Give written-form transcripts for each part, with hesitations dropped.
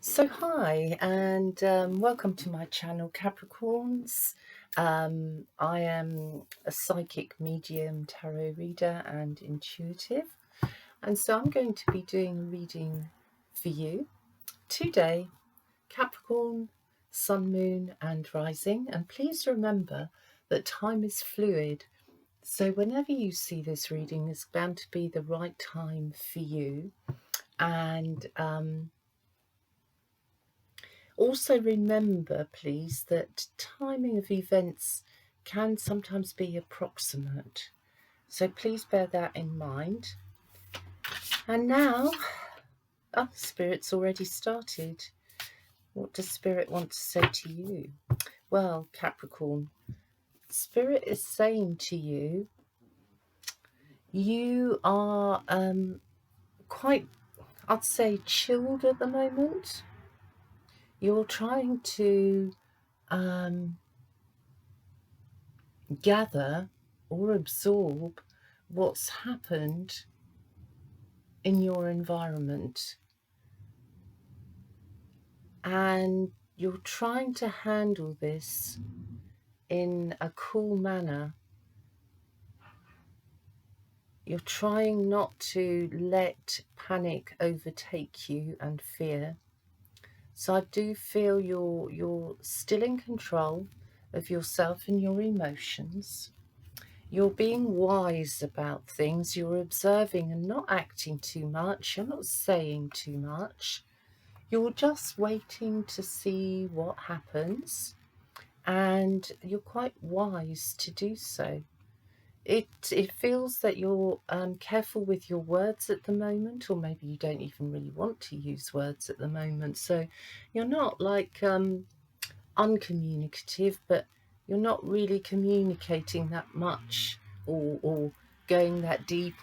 So hi and welcome to my channel Capricorns. I am a psychic medium, tarot reader and intuitive, and so I'm going to be doing a reading for you today, Capricorn, Sun, Moon and Rising. And please remember that time is fluid, so whenever you see this reading, it's bound to be the right time for you. And also remember, please, that timing of events can sometimes be approximate. So please bear that in mind. And now, Spirit's already started. What does Spirit want to say to you? Well, Capricorn, Spirit is saying to you, you are quite, I'd say, chilled at the moment. You're trying to gather or absorb what's happened in your environment, and you're trying to handle this in a cool manner. You're trying not to let panic overtake you and fear. So I do feel you're still in control of yourself and your emotions. You're being wise about things. You're observing and not acting too much. You're not saying too much. You're just waiting to see what happens, and you're quite wise to do so. It feels that you're careful with your words at the moment, or maybe you don't even really want to use words at the moment. So you're not like uncommunicative, but you're not really communicating that much, or going that deep,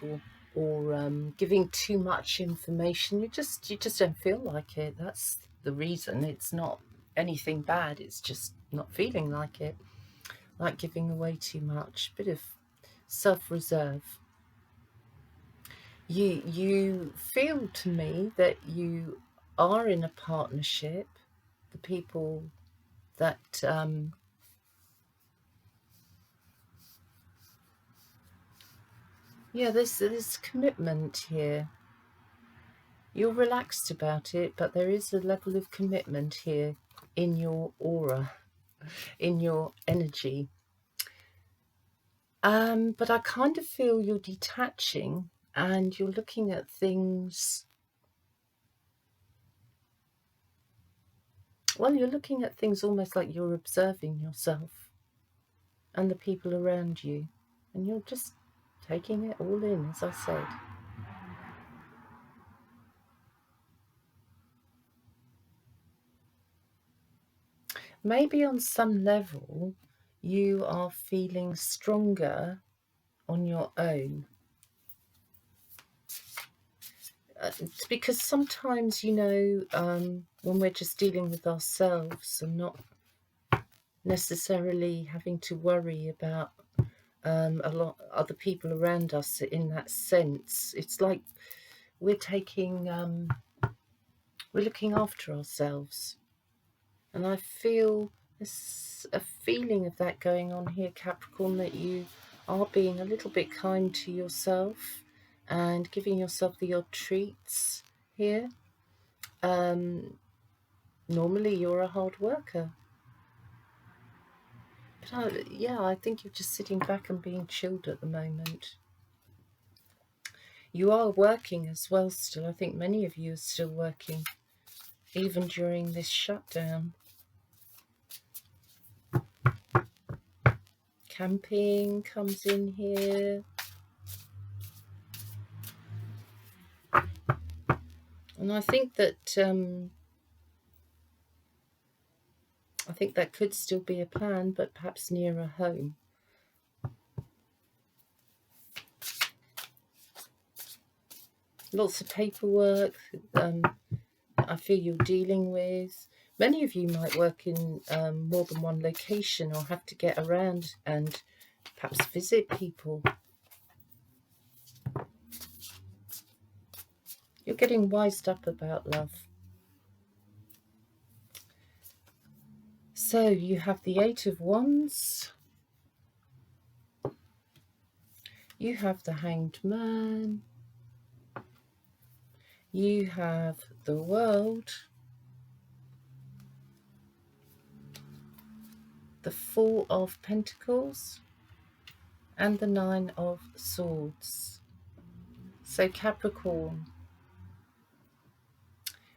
or giving too much information. You just don't feel like it. That's the reason. It's not anything bad, it's just not feeling like it, like giving away too much. Bit of self-reserve. You feel to me that you are in a partnership. The people that yeah, there's commitment here. You're relaxed about it, but there is a level of commitment here in your aura, in your energy. But I kind of feel you're detaching and you're looking at things. Well, you're looking at things almost like you're observing yourself and the people around you, and you're just taking it all in, as I said. Maybe on some level you are feeling stronger on your own. It's because sometimes, when we're just dealing with ourselves and not necessarily having to worry about a lot of other people around us in that sense, it's like we're looking after ourselves. And I feel a feeling of that going on here, Capricorn, that you are being a little bit kind to yourself and giving yourself the odd treats here. Normally you're a hard worker, but I think you're just sitting back and being chilled at the moment. You are working as well still. I think many of you are still working, even during this shutdown. Camping comes in here. And I think that could still be a plan, but perhaps nearer home. Lots of paperwork I feel you're dealing with. Many of you might work in more than one location, or have to get around and perhaps visit people. You're getting wised up about love. So you have the Eight of Wands, you have the Hanged Man, you have the World, the Four of Pentacles, and the Nine of Swords. So Capricorn,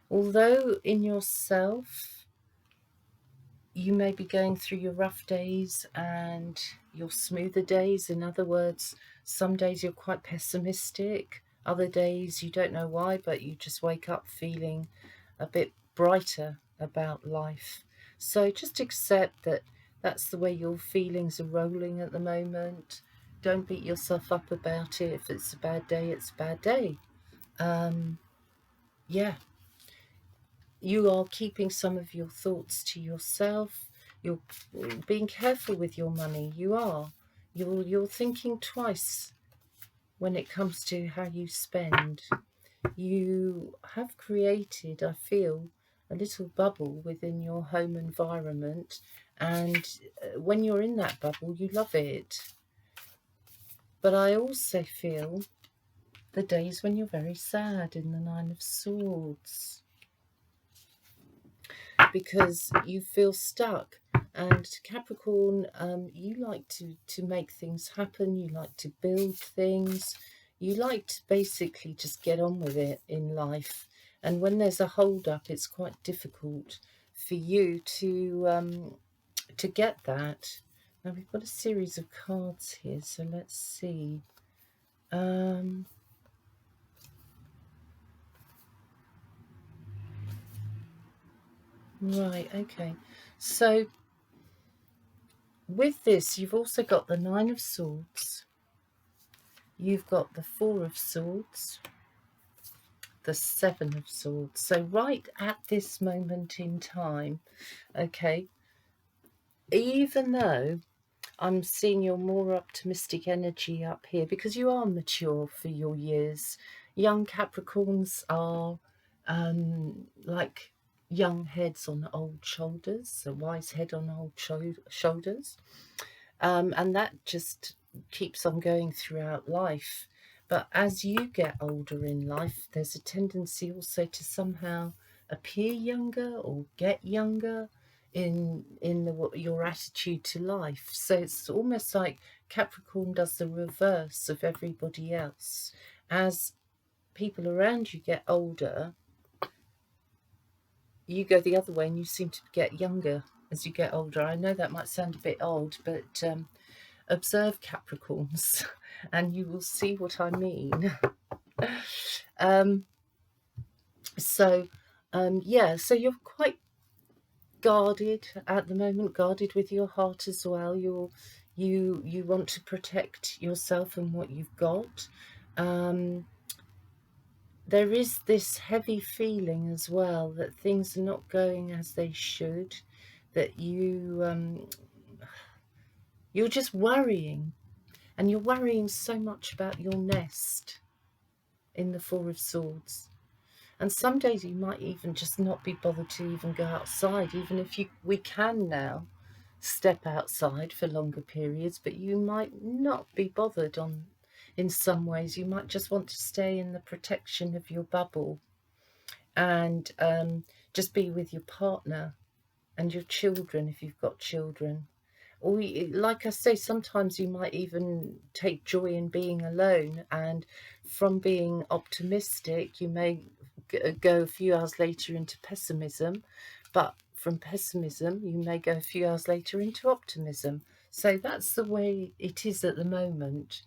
although in yourself you may be going through your rough days and your smoother days, in other words, some days you're quite pessimistic, other days you don't know why, but you just wake up feeling a bit brighter about life. So just accept that that's the way your feelings are rolling at the moment. Don't beat yourself up about it. If it's a bad day, it's a bad day. Yeah, you are keeping some of your thoughts to yourself. You're being careful with your money. You are. You're thinking twice when it comes to how you spend. You have created, I feel, a little bubble within your home environment, and when you're in that bubble, you love it. But I also feel the days when you're very sad in the Nine of Swords, because you feel stuck. And Capricorn, you like to make things happen, you like to build things, you like to basically just get on with it in life. And when there's a hold up, it's quite difficult for you to get that. Now we've got a series of cards here, so let's see. Right, okay. So with this, you've also got the Nine of Swords, you've got the Four of Swords, the Seven of Swords. So right at this moment in time, okay, even though I'm seeing your more optimistic energy up here, because you are mature for your years. Young Capricorns are like young heads on old shoulders, a wise head on old shoulders. And that just keeps on going throughout life. But as you get older in life, there's a tendency also to somehow appear younger or get younger in your attitude to life. So it's almost like Capricorn does the reverse of everybody else. As people around you get older, you go the other way and you seem to get younger as you get older. I know that might sound a bit odd, but observe Capricorns and you will see what I mean. Yeah, so you're quite guarded at the moment, guarded with your heart as well. You want to protect yourself and what you've got. There is this heavy feeling as well that things are not going as they should, that you're just worrying, and you're worrying so much about your nest in the Four of Swords. And some days you might even just not be bothered to even go outside, even if we can now step outside for longer periods, but you might not be bothered in some ways. You might just want to stay in the protection of your bubble and just be with your partner and your children if you've got children. Or like I say, sometimes you might even take joy in being alone, and from being optimistic you may go a few hours later into pessimism, but from pessimism you may go a few hours later into optimism. So that's the way it is at the moment.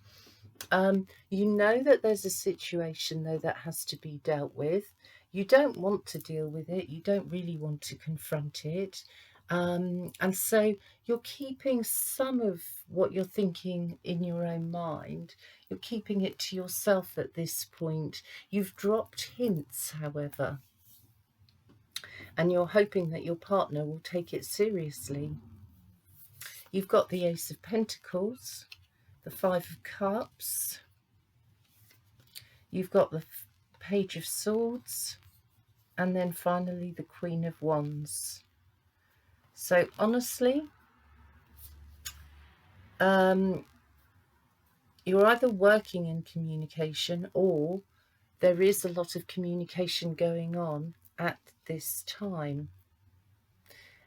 You know that there's a situation though that has to be dealt with. You don't want to deal with it, you don't really want to confront it, and so you're keeping some of what you're thinking in your own mind. You're keeping it to yourself at this point. You've dropped hints, however, and you're hoping that your partner will take it seriously. You've got the Ace of Pentacles, the Five of Cups, you've got the Page of Swords, and then finally the Queen of Wands. So honestly, you're either working in communication, or there is a lot of communication going on at this time.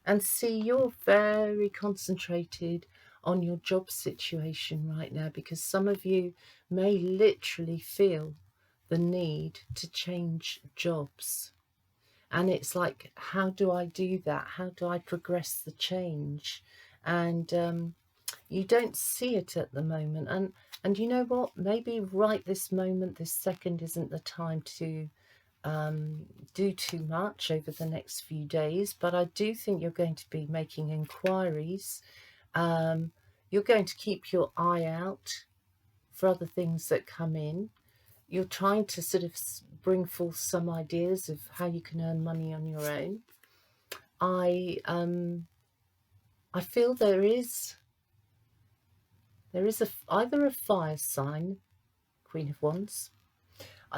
And see, you're very concentrated on your job situation right now, because some of you may literally feel the need to change jobs. And it's like, how do I do that? How do I progress the change? And you don't see it at the moment. And you know what? Maybe right this moment, this second, isn't the time to do too much over the next few days. But I do think you're going to be making inquiries. You're going to keep your eye out for other things that come in. You're trying to sort of bring forth some ideas of how you can earn money on your own. I feel there is either a fire sign, Queen of Wands.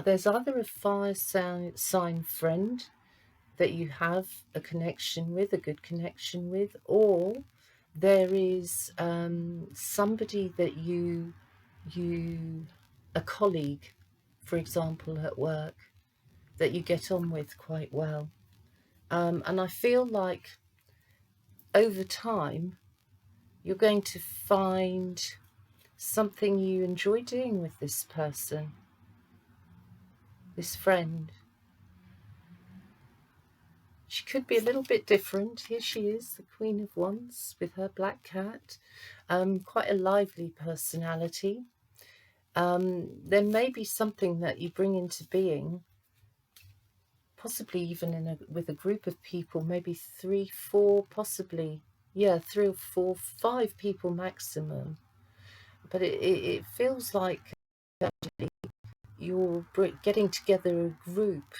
There's either a fire sign friend that you have a connection with, a good connection with, or there is somebody that you, a colleague, for example, at work, that you get on with quite well. And I feel like over time, you're going to find something you enjoy doing with this person, this friend. She could be a little bit different. Here she is, the Queen of Wands with her black cat. Quite a lively personality. There may be something that you bring into being, possibly even with a group of people, maybe 3, 4, possibly, yeah, 3 or 4, 5 people maximum. But it feels like you're getting together a group.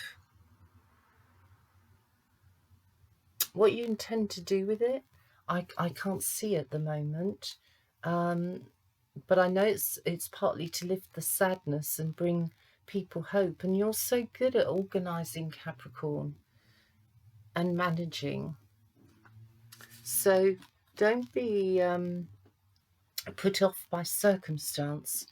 What you intend to do with it, I can't see at the moment. But I know it's partly to lift the sadness and bring people hope. And you're so good at organising, Capricorn, and managing. So don't be put off by circumstance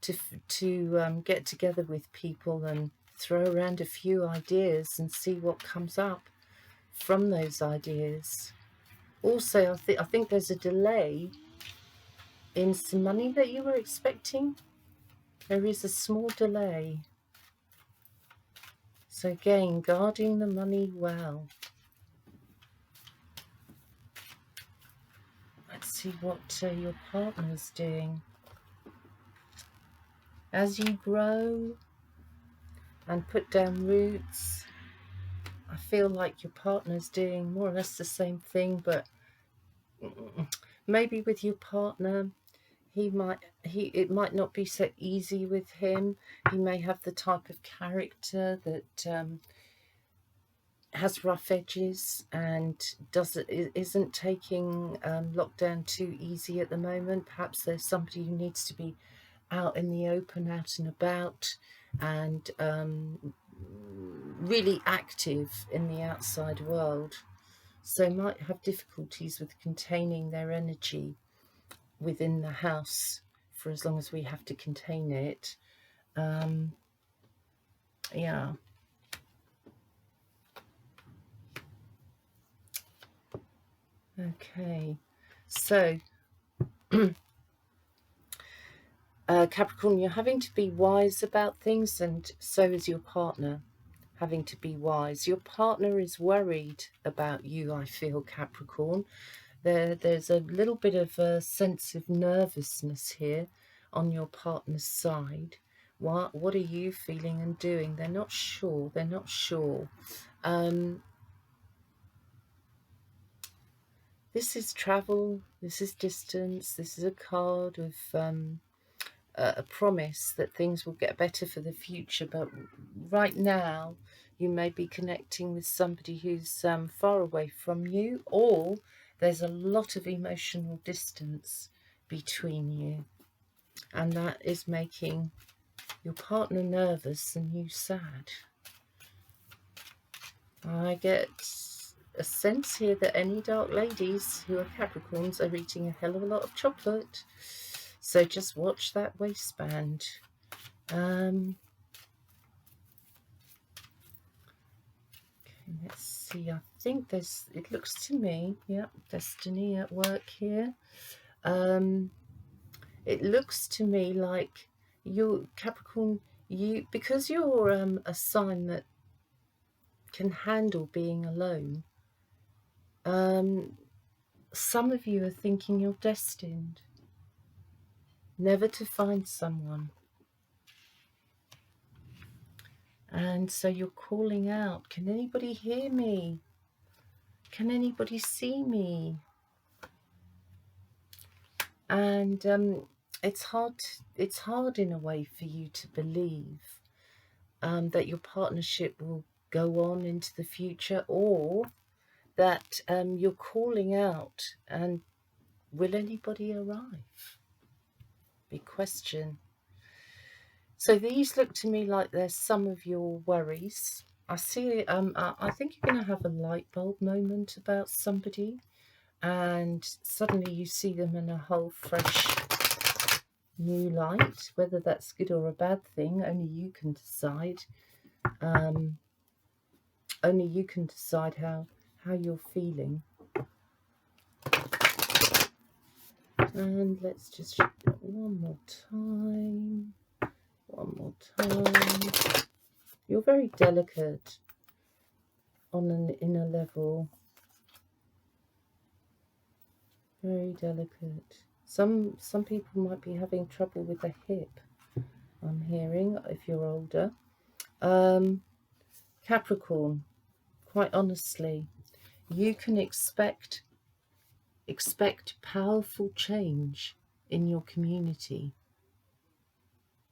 to get together with people and throw around a few ideas and see what comes up from those ideas. Also, I think there's a delay in some money that you were expecting. There is a small delay. So again, guarding the money well. Let's see what your partner's doing. As you grow and put down roots, I feel like your partner's doing more or less the same thing, but maybe with your partner, it might not be so easy with him. He may have the type of character that has rough edges and isn't taking lockdown too easy at the moment. Perhaps there's somebody who needs to be out in the open, out and about, and really active in the outside world. So might have difficulties with containing their energy within the house for as long as we have to contain it. Yeah. Okay. So, Capricorn, you're having to be wise about things, and so is your partner having to be wise. Your partner is worried about you, I feel, Capricorn. There's a little bit of a sense of nervousness here on your partner's side. What are you feeling and doing? They're not sure. They're not sure. This is travel. This is distance. This is a card of a promise that things will get better for the future. But right now, you may be connecting with somebody who's far away from you, or there's a lot of emotional distance between you, and that is making your partner nervous and you sad. I get a sense here that any dark ladies who are Capricorns are eating a hell of a lot of chocolate. So just watch that waistband. Okay, let's see. I think there's, it looks to me, yeah, destiny at work here. It looks to me like you, Capricorn, you, because you're a sign that can handle being alone, some of you are thinking you're destined never to find someone. And so you're calling out, can anybody hear me? Can anybody see me? And it's hard in a way for you to believe that your partnership will go on into the future, or that you're calling out and will anybody arrive? Big question. So these look to me like they're some of your worries. I see, I think you're going to have a light bulb moment about somebody, and suddenly you see them in a whole fresh new light. Whether that's good or a bad thing, only you can decide. Only you can decide how you're feeling. And let's just check that one more time. One more time. You're very delicate on an inner level. Very delicate. Some people might be having trouble with the hip, I'm hearing, if you're older. Capricorn, quite honestly, you can expect powerful change in your community.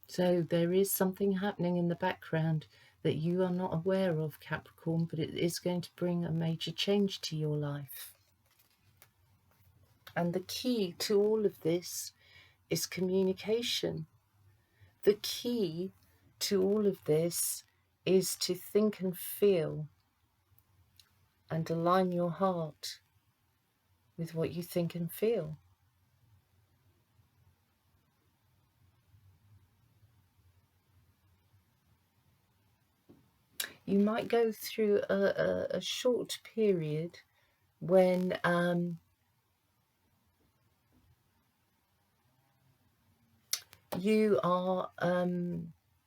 So there is something happening in the background that you are not aware of, Capricorn, but it is going to bring a major change to your life. And the key to all of this is communication. The key to all of this is to think and feel and align your heart with what you think and feel. You might go through a short period when you are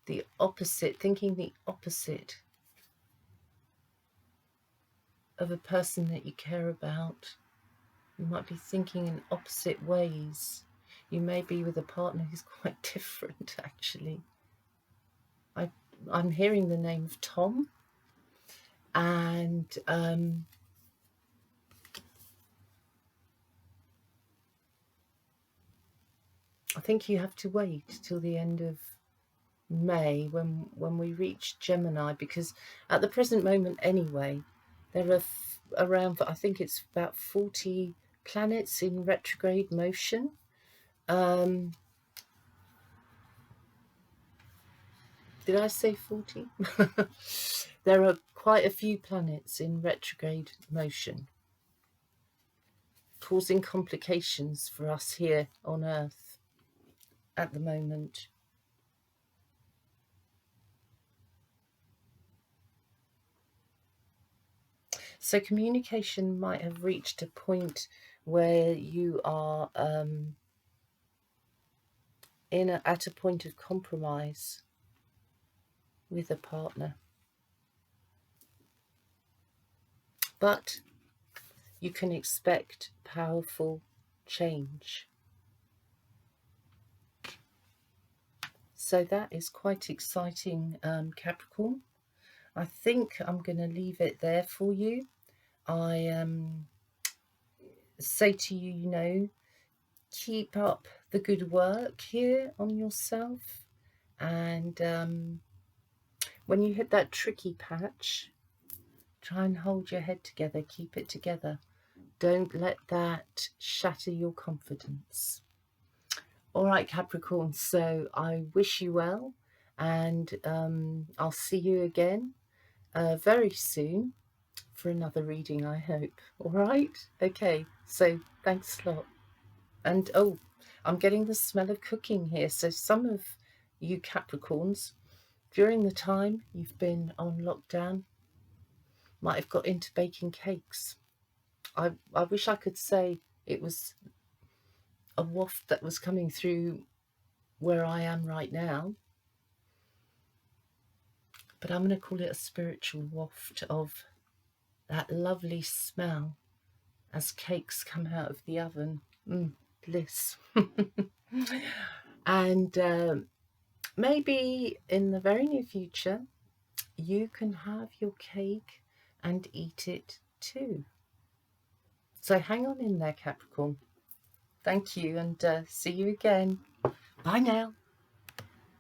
the opposite, thinking the opposite of a person that you care about. You might be thinking in opposite ways. You may be with a partner who's quite different, actually. I'm hearing the name of Tom, and I think you have to wait till the end of May when we reach Gemini, because at the present moment anyway, there are around, I think it's about 40 planets in retrograde motion. Did I say 40? There are quite a few planets in retrograde motion, causing complications for us here on Earth at the moment. So communication might have reached a point where you are at a point of compromise with a partner. But you can expect powerful change. So that is quite exciting, Capricorn. I think I'm going to leave it there for you. I say to you, you know, keep up the good work here on yourself. And when you hit that tricky patch, try and hold your head together, keep it together. Don't let that shatter your confidence. All right, Capricorn, so I wish you well, and I'll see you again very soon. for another reading, I hope. All right? Okay, so thanks a lot. And oh, I'm getting the smell of cooking here. So some of you Capricorns, during the time you've been on lockdown, might have got into baking cakes. I wish I could say it was a waft that was coming through where I am right now, but I'm going to call it a spiritual waft of that lovely smell as cakes come out of the oven. Bliss. And maybe in the very near future, you can have your cake and eat it too. So hang on in there, Capricorn. Thank you, and see you again. Bye now.